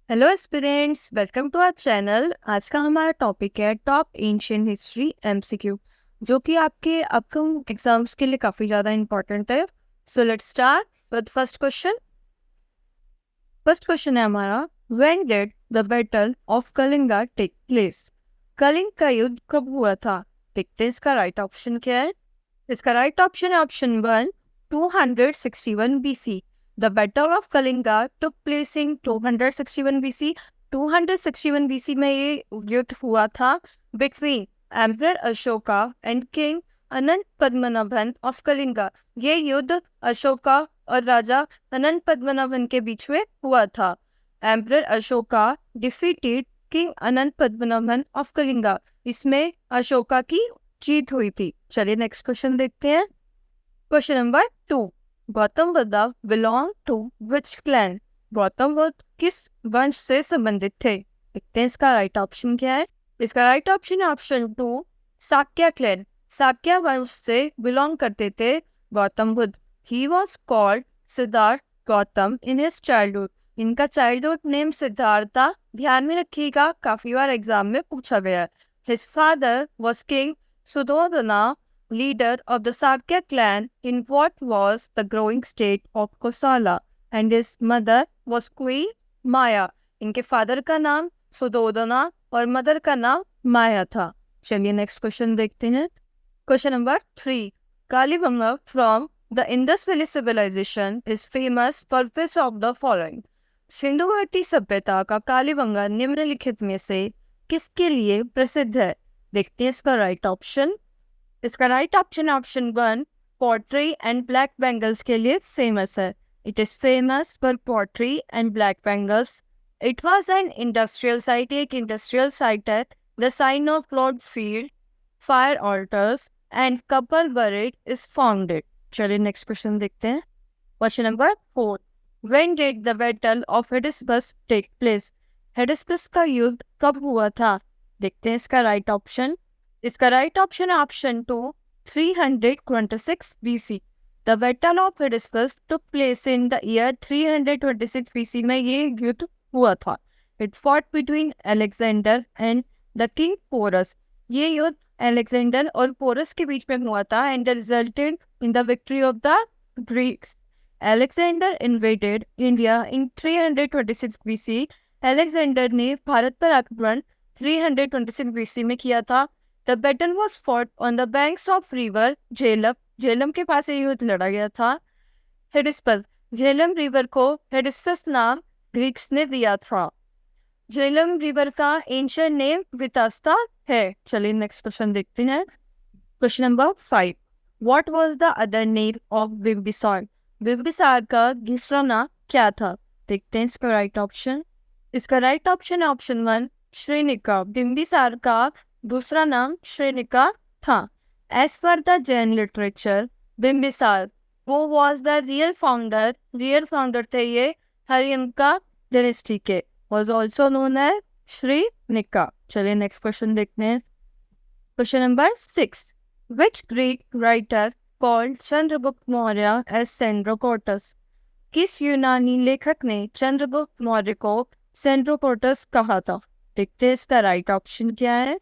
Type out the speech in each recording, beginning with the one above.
Hello aspirants, welcome to our channel. आज का हमारा टॉपिक है टॉप एंशिएंट हिस्ट्री एमसीक्यू, जो कि आपके अपकमिंग एग्जाम्स के लिए काफ़ी ज़्यादा इंपॉर्टेंट है। So let's start with first question. First question है हमारा, when did the battle of Kalinga take place? Kalinga का युद्ध कब हुआ था? देखते हैं इसका राइट ऑप्शन क्या है। इसका राइट ऑप्शन है option 1, 261 BC। The Battle of Kalinga took place in 261 BC। 261 BC में ये युद्ध हुआ था between emperor Ashoka and king Anant Padmanabhan of Kalinga. ये युद्ध अशोका और राजा अनंत पद्मनाभन के बीच में हुआ था। Emperor Ashoka defeated king Anant Padmanabhan of Kalinga. इसमें अशोका की जीत हुई थी। चलिए नेक्स्ट क्वेश्चन देखते हैं। Question number 2, Gautam Buddha belong to which clan? Gautam Buddha किस वंश से संबंधित थे? देखते हैं इसका राइट ऑप्शन क्या है। इसका राइट ऑप्शन है ऑप्शन 2, साक्या क्लैन। साक्या वंश से बिलोंग करते थे Gautam Buddha. He was called Siddharth Gautam in his childhood. इनका चाइल्डहुड नेम सिद्धार्थ था। ध्यान में रखिएगा, काफी बार एग्जाम में पूछा गया है। His father was king Suddhodana, leader of the Sakya clan in what was the growing state of Kosala, and his mother was Queen Maya। इनके फादर का नाम सुधोधना और मदर का नाम माया था। चलिए नेक्स्ट क्वेश्चन देखते हैं। Question number 3, Kalibangan from the Indus valley civilisation is famous for which of the following? Sindhu घाटी सभ्यता का कालीबंगा निम्नलिखित में से किसके लिए प्रसिद्ध है? देखते हैं इसका राइट ऑप्शन। इसका right option option 1, pottery and black bangles के लिए फेमस है। It is famous for pottery and black bangles. It was an industrial site, एक इंडस्ट्रियल साइट है। The sign of lord field, fire altars and couple buried is founded. चलिए next question देखते हैं। Question number 4, when did the battle of Hydaspes take place? Hydaspes का युद्ध कब हुआ था? देखते हैं इसका राइट ऑप्शन। इसका राइट ऑप्शन है option 2, 326 BC। The battle of Hydaspes took place in the year 326 BC में ये युद्ध हुआ था। It fought between Alexander and the king Porus. ये युद्ध अलेक्जेंडर और पोरस के बीच में हुआ था and resulted in the victory of the Greeks. Alexander invaded India in 326 BC। Alexander ने भारत पर आक्रमण 326 BC में किया था। The battle was fought on the banks of river Jhelum. Jhelum के पास ये युद्ध लड़ा गया था। हिडिस्पस, झेलम रिवर को हिडिस्पस नाम ग्रीक्स ने दिया था। झेलम रिवर का एंशिएंट नेम वितास्ता है। चलिए नेक्स्ट क्वेश्चन देखते हैं। Question number 5, what was the other name of Bimbisara? Bimbisara का दूसरा नाम क्या था? देखते हैं इसका राइट ऑप्शन। इसका राइट ऑप्शन है ऑप्शन 1, श्रीनिका। बिम्बिसार का दूसरा नाम श्रीनिका था। As per the Jain literature, Bimbisara वो was the real founder. Real founder थे ये हरियंका डायनेस्टी के। Was also known as Shrenika. चलिए नेक्स्ट क्वेश्चन देखते हैं। Question number 6, which Greek writer called Chandragupta Maurya as Sandrocottus? किस यूनानी लेखक ने चंद्रगुप्त मौर्य को सेंड्रोकोटस कहा था? देखते हैं इसका राइट ऑप्शन क्या है।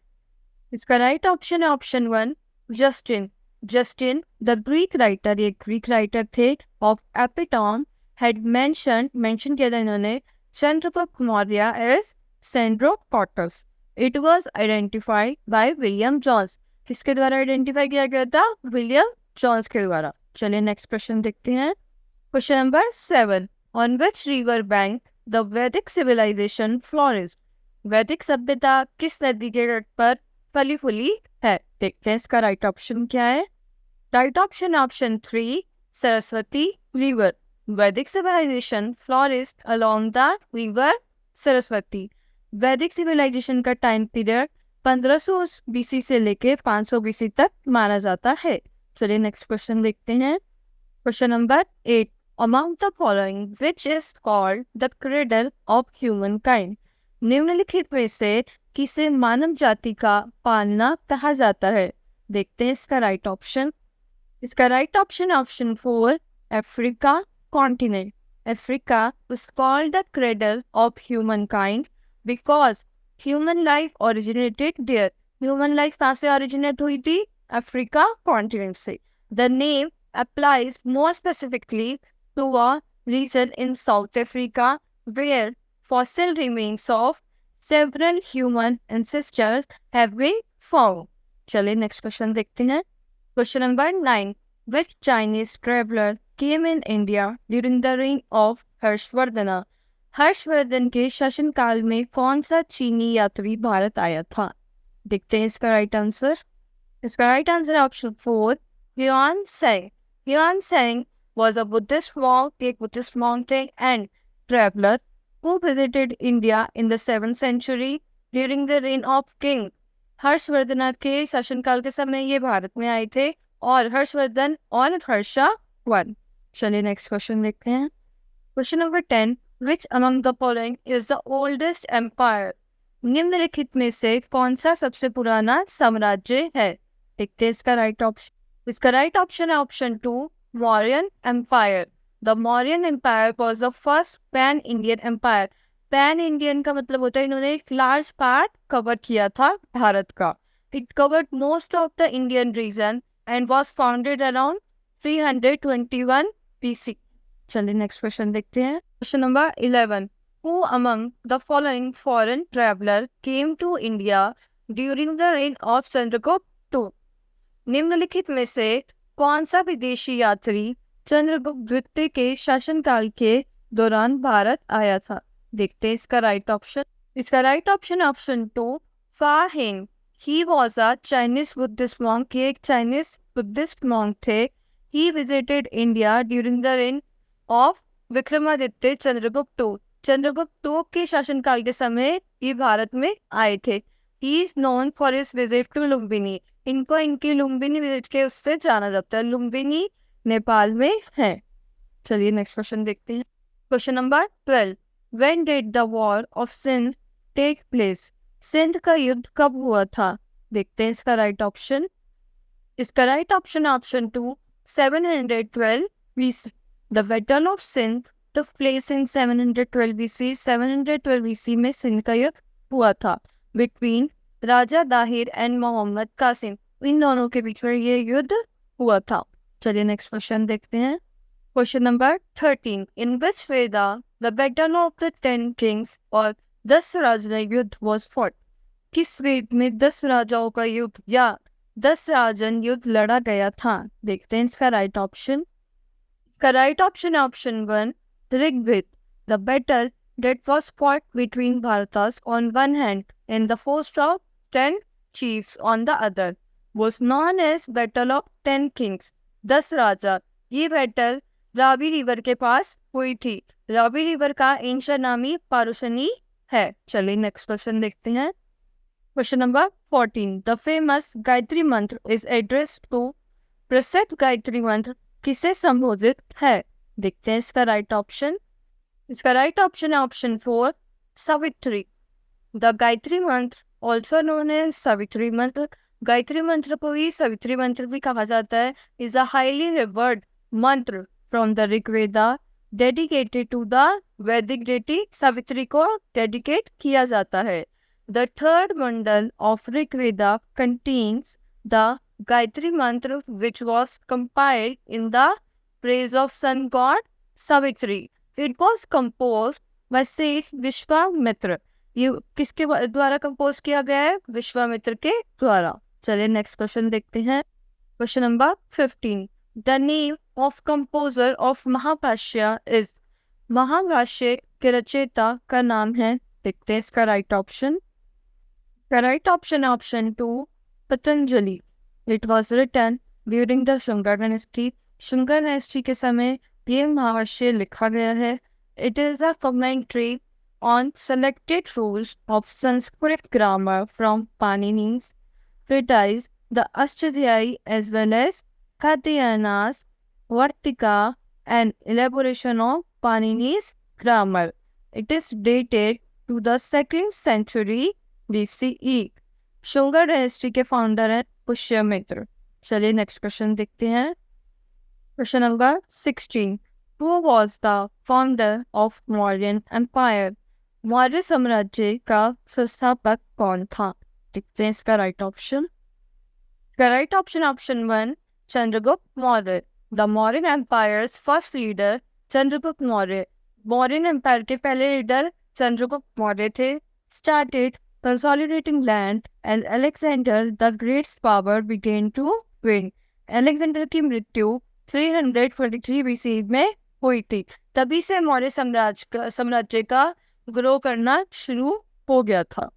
इसका राइट ऑप्शन है option 1, Justin. Justin the Greek writer, ये ग्रीक राइटर थे, ऑफ एपिटॉन हैड मेंशन किया था इन्होंने Chandragupta Maurya as Sandrocottus. It was identified by William Jones. किसके द्वारा आइडेंटिफाई किया गया था? विलियम जॉन्स के द्वारा। चलिए नेक्स्ट क्वेश्चन देखते हैं। Question number 7, on which river bank the वैदिक सिविलाइजेशन फ्लोरिश्ड? वैदिक सभ्यता किस नदी के तट पर फली फूली है? देखते हैं इसका राइट ऑप्शन क्या है। Right option option 3, Saraswati river. Vedic civilisation flourished along the river Saraswati. Vedic civilisation का टाइम पीरियड 1500 BC से लेके 500 BC तक माना जाता है। चलिए नेक्स्ट क्वेश्चन देखते हैं। Question number 8, among the following which is called the cradle of human kind? निम्नलिखित में से किसे मानव जाति का पालना कहा जाता है? देखते हैं इसका राइट ऑप्शन। इसका right option option 4, Africa continent. Africa was called the cradle of humankind because human life originated there. Human life कहाँ से originate हुई थी? Africa continent से. The name applies more specifically to a region in South Africa where fossil remains of several human ancestors have been found. चलिए next question देखते हैं. Question number 9. Which Chinese traveler came in India during the reign of Harshvardhan? Harshvardhan के शासनकाल में कौन सा चीनी यात्री भारत आया था? देखते हैं इसका राइट आंसर. इसका राइट आंसर है option 4, ह्यूआन Seng. ह्यूआन Seng was a Buddhist monk, एक बुद्धिस्ट monk थे and traveler who visited India in the 7th century during the reign of King Harshvardhan के शासनकाल के समय ये भारत में आए थे और हर्षवर्धन और हर्षा वन. चलिए नेक्स्ट क्वेश्चन देखते हैं. Question number 10. Which among the following is the oldest empire? निम्नलिखित में से कौन सा सबसे पुराना साम्राज्य है? देखते हैं इसका राइट ऑप्शन. इसका राइट ऑप्शन है option 2, Mauryan empire. The Mauryan empire was the first pan Indian empire. Pan Indian का मतलब होता है इन्होंने एक लार्ज पार्ट कवर किया था भारत का. It covered most of the Indian region and was founded around 321 BC. चलिए नेक्स्ट क्वेश्चन देखते हैं. Question number 11. Who among the following foreign traveller came to India during the reign of Chandragupta two? निम्नलिखित में से कौन सा विदेशी यात्री चंद्रगुप्त द्वितीय के शासनकाल के दौरान भारत आया था? देखते हैं इसका राइट ऑप्शन. इसका right option option 2, Fa Hien. He was a Chinese Buddhist monk. ये एक चाइनीज बुद्धिस्ट मॉन्क थे. He visited India during the reign of Vikramaditya Chandragupta two. Chandragupta two के शासनकाल के समय ये भारत में आए थे. He is known for his visit to Lumbini. इनको इनकी लुम्बिनी विजिट के उससे जाना जाता है. लुम्बिनी नेपाल में है. चलिए नेक्स्ट क्वेश्चन देखते हैं. Question number 12. When did the war of Sindh take place? Sindh का युद्ध कब हुआ था? देखते हैं इसका राइट ऑप्शन. इसका right option option 2, 712 BC. The Battle of Sindh took place in 712 BC. 712 BC में सिंध का युद्ध हुआ था between राजा दाहिर एंड मोहम्मद कासिम. इन दोनों के बीच में ये युद्ध हुआ था. चलिए नेक्स्ट क्वेश्चन देखते हैं. Question number 13. In which Veda the battle of the 10 Kings और 10 राजा युद्ध वॉज फॉट? किस वेद में 10 राजाओं का युद्ध या 10 राजन युद्ध लड़ा गया था? देखते हैं इसका राइट ऑप्शन. इसका राइट ऑप्शन है option 1, Rigveda. The battle that was fought between Bharatas on one hand and the force of 10 chiefs on the other was known as Battle of 10 Kings. 10 राजा. ये बैटल रावी रिवर के पास हुई थी. Ravi river का ancient नाम ही पारुशनी है. चलिए next question देखते हैं. Question number 14. The famous Gayatri मंत्र इज एड्रेस टू. प्रसिद्ध गायत्री मंत्र किसे संबोधित है? देखते हैं इसका राइट ऑप्शन. इसका राइट ऑप्शन है ऑप्शन 4, सावित्री. द गायत्री मंत्र ऑल्सो नोन एज सावित्री मंत्र. गायत्री मंत्र को ही सावित्री मंत्र भी कहा जाता है. Is a highly revered mantra from the Rigveda dedicated to the Vedic deity. Savitri को डेडिकेट किया जाता है. The third mandala of Rigveda contains the Gayatri mantra which was compiled in the praise of sun god Savitri. It was composed by Seth Vishwamitra. ये किसके द्वारा कंपोज किया गया है? विश्वामित्र के द्वारा. चलिए नेक्स्ट क्वेश्चन देखते हैं. Question number 15. The name of composer of Mahabhashya is. Mahabhashya के रचयिता का नाम है. देखते हैं इसका राइट ऑप्शन. इसका राइट ऑप्शन है option 2, Patanjali. It was written during the Shunga dynasty. Shunga dynasty के समय ये महाभाष्य लिखा गया है. It is a commentary on selected rules of Sanskrit grammar from Panini's treatise, the Ashtadhyayi as well as Katyayana's Vartika, an elaboration of Panini's grammar. It is dated to the 2nd century BCE. Shunga dynasty के founder है पुष्यमित्र. चलिए next question देखते हैं. Question number 16. Who was the founder of Mauryan Empire? Maurya साम्राज्य का संस्थापक कौन था? देखते हैं इसका राइट ऑप्शन। इसका right option option 1 Chandragupta Maurya. The Mauryan empire's first leader Chandragupta Maurya. Mauryan empire के पहले लीडर चंद्रगुप्त मौर्य थे। Started consolidating land and Alexander the Great's power began to wane. Alexander की मृत्यु 343 BC में हुई थी। तभी से मौर्य साम्राज्य का ग्रो करना शुरू हो गया था।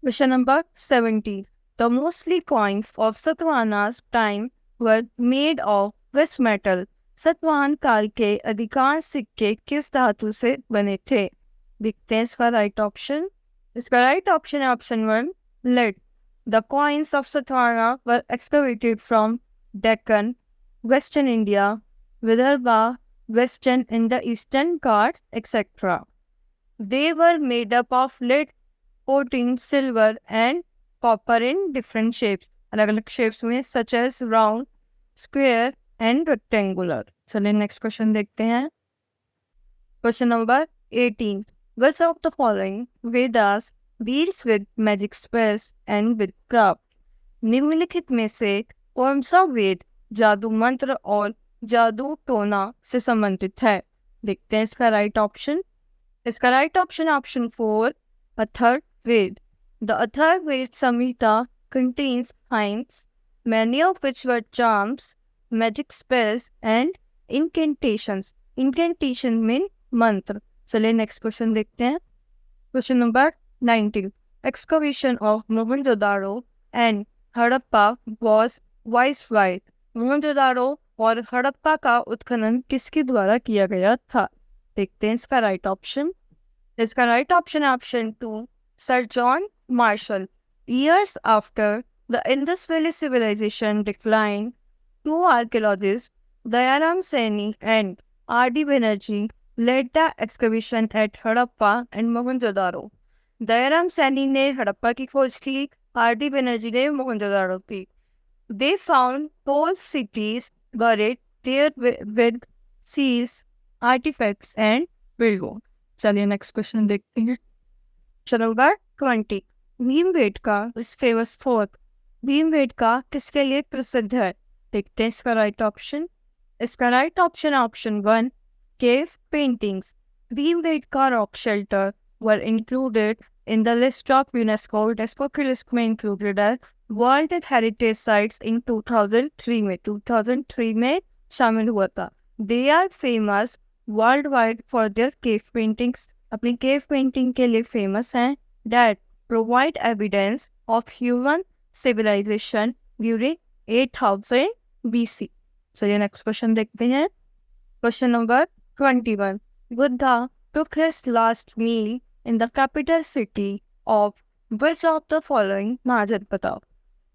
Question number 17। The mostly coins of Satavahana's time were made of which metal? Satavahana काल के अधिकांश सिक्के किस धातु से बने थे? देखते हैं इसका राइट ऑप्शन। इसका राइट ऑप्शन है option 1 lead. The coins of Satavahana were excavated from Deccan, Western India, Vidarbha, Western in the Eastern Ghats, etc. They were made up of lead, coating, silver and copper in different shapes. अलग-अलग shapes में such as round, square and rectangular. चलिए next question देखते हैं। Question number 18. Which of the following Vedas deals with magic spells and with craft? निम्नलिखित में से कौन सा वेद जादू मंत्र और जादू टोना से संबंधित है? देखते हैं इसका राइट ऑप्शन। इसका right option option 4 Atharvaveda. The Atharvaveda Samhita contains hymns, many of which were charms, magic spells and incantations. Incantation mean मंत्र। चलिए नेक्स्ट क्वेश्चन देखते हैं। Question number 19. Excavation of Mohenjo-daro and Harappa was widespread. Mohenjodaro और हड़प्पा का उत्खनन किसके द्वारा किया गया था? देखते हैं इसका राइट ऑप्शन। इसका राइट ऑप्शन है option 2 sir John Marshall. Years after the Indus Valley civilization declined, two archaeologists, Dayaram Saini and R.D. Banerjee, led the excavation at Harappa and Mohenjo-daro. Dayaram Saini ने हड़प्पा की खोज की, R.D. Banerjee ने मोहनजोदारो की। They found whole cities buried there with seals, artifacts and buildings. चलिए next question देखते हैं। Number 20. Bhimbetka is famous for. Bhimbetka किसके लिए प्रसिद्ध है? देखते हैं इसका राइट ऑप्शन। इसका right option option 1 cave paintings. Bhimbetka rock shelter were included in the list of UNESCO की लिस्ट में इंक्लूडेड है वर्ल्ड हेरिटेज साइट्स इन 2003 में शामिल हुआ था। They are famous worldwide for their cave paintings. अपनी cave painting के लिए फेमस हैं that provide evidence of human civilization during 8000 BC. चलिए नेक्स्ट क्वेश्चन देखते हैं। Question number 21. Buddha took his last meal in the capital city of which of the following? Mahajanapada.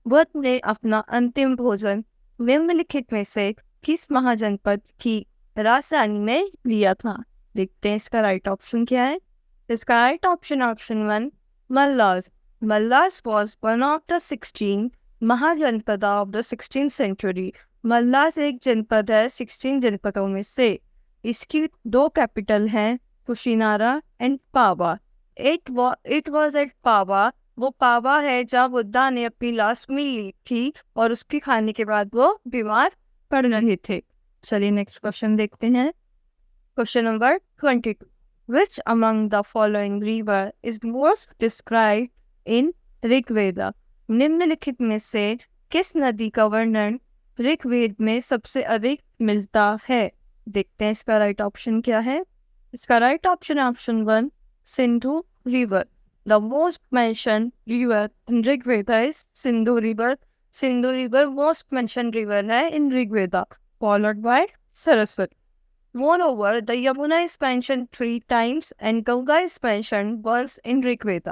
Buddha ने अपना अंतिम भोजन निम्नलिखित में से किस महाजनपद की राजधानी में लिया था? देखते हैं इसका राइट ऑप्शन क्या है। इसका right option option 1 Mallas. Mallas was one of the 16 महाजनपद of the 16th century. मल्लास एक जनपद है 16 जनपदों में से। इसकी दो कैपिटल हैं Kushinara and Pava. It was at Pava. वो पावा है जहाँ बुद्धा ने अपनी लास्ट मील ली थी और उसकी खाने के बाद वो बीमार पड़ रहे थे। चलिए नेक्स्ट क्वेश्चन देखते हैं। Question number 22. Which among the following river is most described in Rigveda? निम्नलिखित में से किस नदी का वर्णन ऋग्वेद में सबसे अधिक मिलता है? देखते हैं इसका राइट ऑप्शन क्या है। इसका right option option 1 Sindhu river. The most mention river in Rigveda is Sindhu river. Sindhu river most mention river है in Rigveda, followed by Saraswati. Moreover, the Yamuna is mentioned 3 times and Ganga is mentioned once in Rigveda.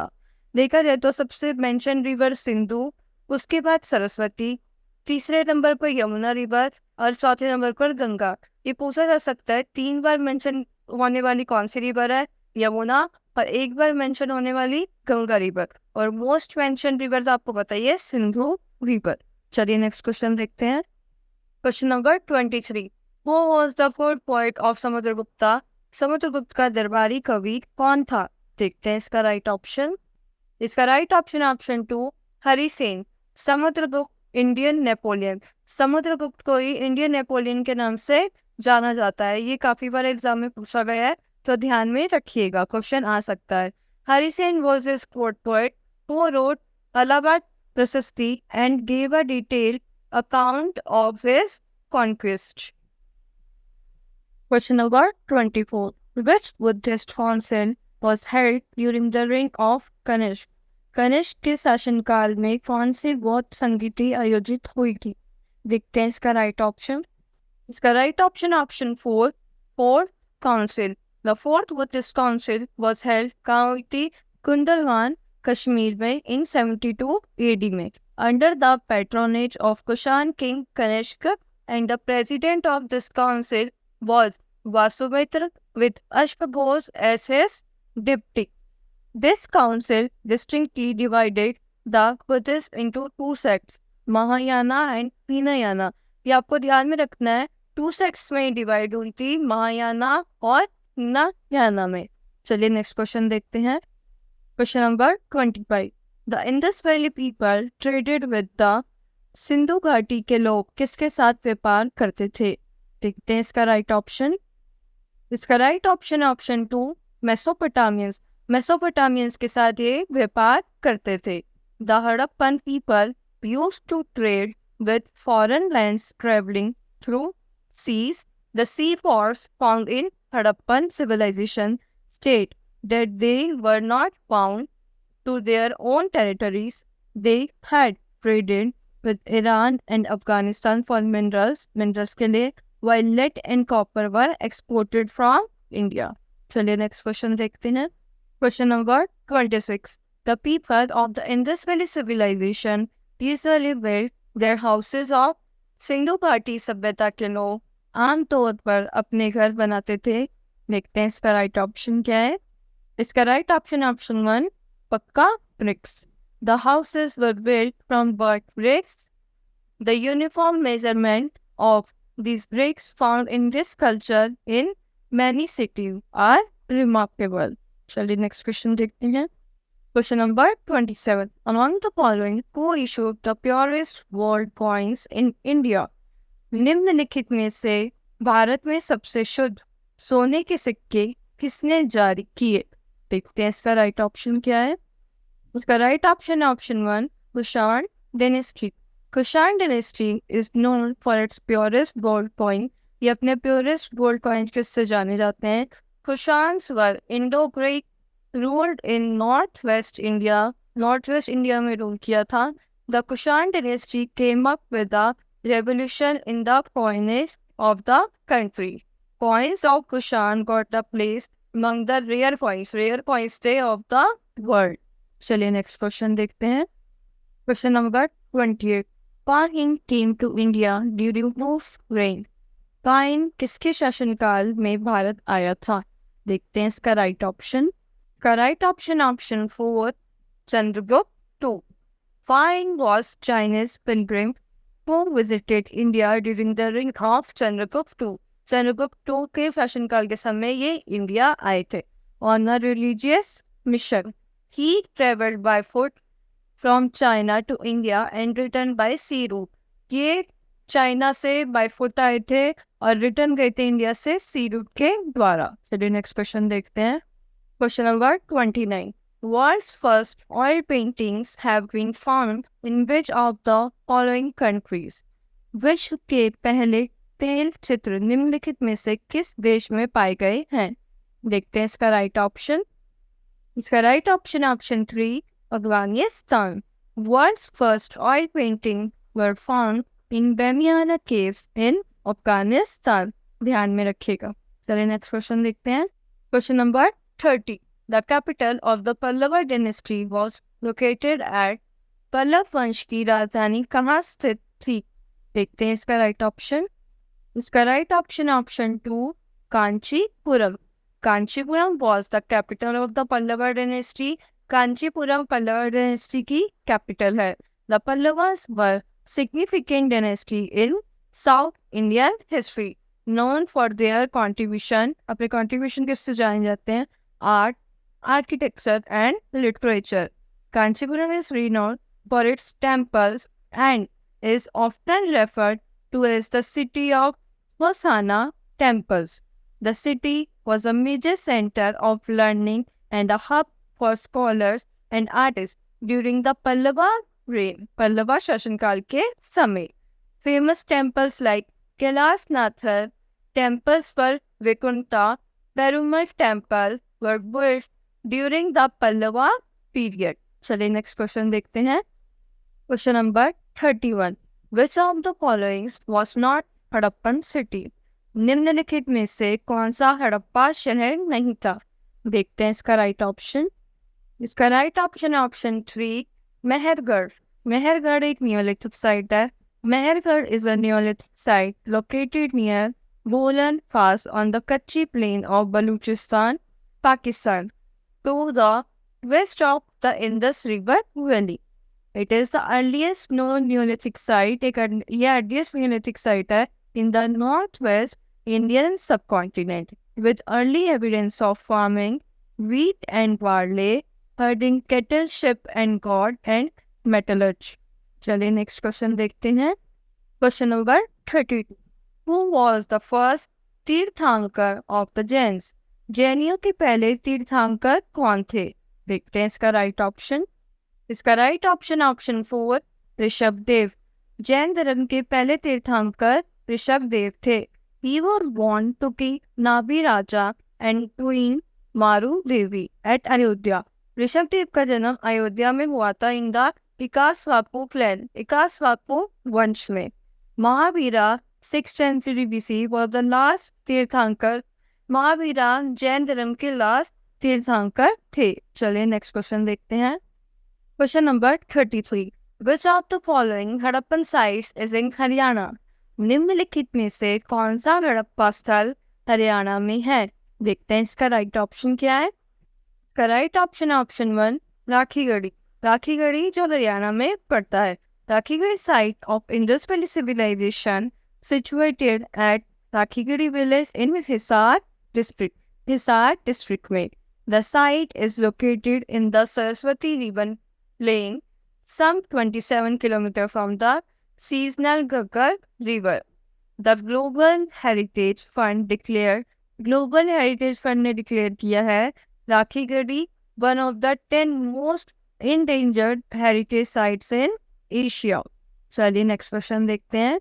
देखा जाए तो सबसे mention river Sindhu, उसके बाद सरस्वती, तीसरे number पर Yamuna river और चौथे नंबर पर गंगा। ये पूछा जा सकता है 3 बार मेंशन होने वाली कौन सी रिवर है? यमुना। और 1 बार मेंशन होने वाली गंगा रिवर। और मोस्ट मेंशन रिवर तो आपको बताइए सिंधु रिवर। चलिए नेक्स्ट क्वेश्चन देखते हैं। Question number 23. Who was the court poet of Samudragupta? Samudragupta का दरबारी कवि कौन था? देखते हैं इसका राइट ऑप्शन। इसका right option option 2 Hari Sen. Samudragupta Indian Napoleon. Samudragupta को ही इंडियन नेपोलियन के नाम से जाना जाता है। ये काफी बार एग्जाम में पूछा गया है, तो ध्यान में रखिएगा, क्वेश्चन आ सकता है। Hari Sen was his court poet who wrote Allahabad Prasasti and gave a detailed account of his conquest. Question number 24. Which Buddhist council was held during the reign of Kanishk? Kanishka के शासनकाल में कौन सी बौद्ध संगीति आयोजित हुई थी? देखते हैं इसका राइट ऑप्शन। इसका right option option 4 fourth council. The fourth Buddhist council was held काउंटी कुंडलवान कश्मीर में in 72 AD में under the patronage of Kushan king Kanishk, and the president of this council was Vasumitra with Ashwaghosh as his deputy. This council distinctly divided the Buddhists into two sects, Mahayana and Hinayana. ये आपको ध्यान में रखना है, to sects में divide हुई थी, महायाना और हीनायाना में। चलिए नेक्स्ट क्वेश्चन देखते हैं। Question number 25। The Indus valley people traded with the Sindhu घाटी के लोग किसके साथ व्यापार करते थे? देखते हैं इसका राइट ऑप्शन। इसका right option option 2 Mesopotamians. Mesopotamians के साथ ये व्यापार करते थे। The Harappan people used to trade with foreign lands traveling through seas. The seaports found in Harappan civilization state that they were not bound to their own territories. They had traded with Iran and Afghanistan for minerals के लिए, while lead and copper were exported from India. चलिए next question देखते हैं। Question number 26. The people of the Indus Valley civilization usually built their houses of Sindhu घाटी सभ्यता के लोग आमतौर पर अपने घर बनाते थे। देखते हैं इसका राइट ऑप्शन क्या है। इसका right option option 1 pucca bricks. The houses were built from burnt bricks. The uniform measurement of these bricks found in this culture in many cities are remarkable. चलिए नेक्स्ट क्वेश्चन देखते हैं। Question number 27. Among the following, who issued the purest gold coins in India? निम्नलिखित में से भारत में सबसे शुद्ध सोने के सिक्के किसने जारी किए? देखते हैं इसका राइट ऑप्शन क्या है। उसका right option option 1 Kushan dynasty. Kushan dynasty is known for its purest gold coin. ये अपने प्योरेस्ट गोल्ड कॉइन किससे जाने जाते हैं? Kushans were Indo Greek, ruled in north west India. North west India में रूल किया था। The Kushan dynasty came up with the revolution in the coinage of the country. Coins of Kushan got the place among the rare coins थे of the world. चलिए next question देखते हैं। Question number 28. Pine came to India during whose reign? Pine किसके शासनकाल में भारत आया था? देखते हैं इसका राइट ऑप्शन। का right option option 4 Chandragupta 2. Fine was Chinese pilgrim who visited India during the reign of Chandragupta II. Chandragupta II के शासनकाल के समय ये इंडिया आए थे on a religious mission. He traveled by foot from China to India and returned by sea route. ये China से by foot आए थे और रिटर्न गए थे इंडिया से सी रूट के द्वारा। चलिए नेक्स्ट क्वेश्चन देखते हैं। Question number 29. World's first oil paintings have been found in which of the following countries? विश्व के पहले तेल चित्र निम्नलिखित में से किस देश में पाए गए हैं? देखते हैं इसका राइट ऑप्शन। इसका right option option 3 Afghanistan. World's first oil painting were found in Bamiana caves in Afghanistan. ध्यान में रखिएगा। चलिए नेक्स्ट क्वेश्चन देखते हैं। Question number 30. The capital of the Pallava dynasty was located at Pallava वंश की राजधानी कहाँ स्थित थी? देखते हैं इसका राइट ऑप्शन। इसका right option option 2 Kanchipuram. Kanchipuram was the capital of the Pallava dynasty. Kanchipuram Pallava dynasty की कैपिटल है। The Pallavas were significant dynasty in South Indian history. known for their contribution, अपने contribution किससे जाने जाते हैं? Art, architecture and literature. Kanchipuram is renowned for its temples and is often referred to as the city of Hosanna temples. The city was a major center of learning and a hub for scholars and artists during the Pallava reign, Pallava शासनकाल के समय. Famous temples like Kailasnathar, temples for Vaikunta, Perumal temple were built during the Pallava period. चलिए next question देखते हैं. Question number 31. Which of the following was not Harappan city? निम्नलिखित में से कौन सा हड़प्पा शहर नहीं था? देखते हैं इसका राइट ऑप्शन. इसका राइट ऑप्शन है ऑप्शन 3 मेहरगढ़. मेहरगढ़ एक नियोलिथिक साइट है. Mehergarh is a Neolithic site located near Bolan Pass on the Kutchi Plain of Balochistan, Pakistan, to the west of the Indus River Valley. It is the earliest known Neolithic site. यह earliest Neolithic site है in the northwest Indian subcontinent, with early evidence of farming, wheat and barley, herding cattle, sheep and goat, and metallurgy. चलिए next question देखते हैं. Question number 32. Who was the first तीर्थंकर of the Jains? जैनियों के पहले तीर्थंकर कौन थे? देखते हैं इसका राइट ऑप्शन. इसका right option option 4 Rishabhdev. Jain धर्म के पहले तीर्थंकर ऋषभदेव थे. He was born to King Nabi Raja and Queen Maru Devi at Ayodhya. Rishabhdev का जन्म अयोध्या में हुआ था इन द इकास्वाकु क्लैन, इकास्वाकु वंश में. Mahavira 6th century BC was the last तीर्थंकर. महावीरा जैन धर्म के लास्ट तीर्थंकर थे. चलिए नेक्स्ट क्वेश्चन देखते हैं. Question number 33. Which of the following Harappan sites is in Haryana? निम्नलिखित में से कौन सा हड़प्पा स्थल हरियाणा में है? देखते हैं इसका राइट ऑप्शन क्या है. इसका right option option 1 Rakhigarhi. Rakhigarhi जो हरियाणा में पड़ता है. Rakhigarhi site of Indus valley civilisation situated at Rakhigarhi village in Hisar district. Hisar district में. The site is located in the Saraswati river plain some 27 kilometers from the seasonal Ghaggar River. The Global Heritage Fund ने declare किया है Rakhigarhi one of the 10 most endangered heritage sites in Asia. चलिए next question देखते हैं.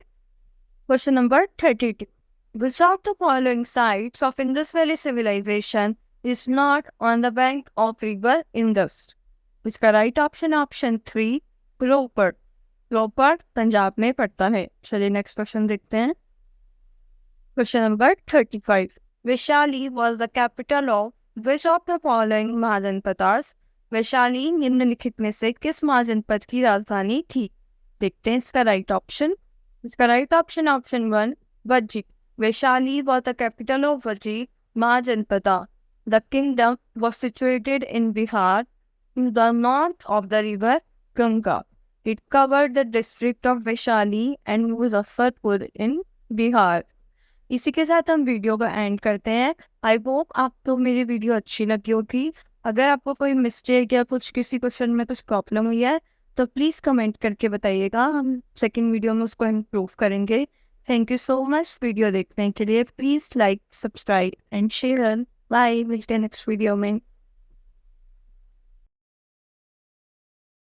Question number 32. Which of the following sites of Indus Valley civilization is not on the bank of river Indus? इसका right option option 3 रोपड़. रोपड़ पंजाब में पड़ता है. चलिए next question देखते हैं. Question number 35. Vaishali was the capital of which of the following mahajanapadas? Vaishali निम्नलिखित में से किस महाजनपद की राजधानी थी? देखते हैं इसका राइट ऑप्शन. इसका right option option 1 Vajji. Vaishali was the capital of Vajji Mahajanapada. The kingdom was situated in Bihar, in the north of the river Ganga. It covered the district of Vaishali and Muzaffarpur in Bihar. इसी के साथ हम video का and करते हैं. I hope आपको मेरी video अच्छी लगी होगी. अगर आपको कोई मिस्टेक या कुछ किसी क्वेश्चन में कुछ प्रॉब्लम हुई है तो प्लीज़ कमेंट करके बताइएगा. हम सेकंड वीडियो में उसको इम्प्रूव करेंगे. Thank you so much video देखने के लिए. Please like, subscribe and share. Bye. मिलते हैं नेक्स्ट वीडियो में.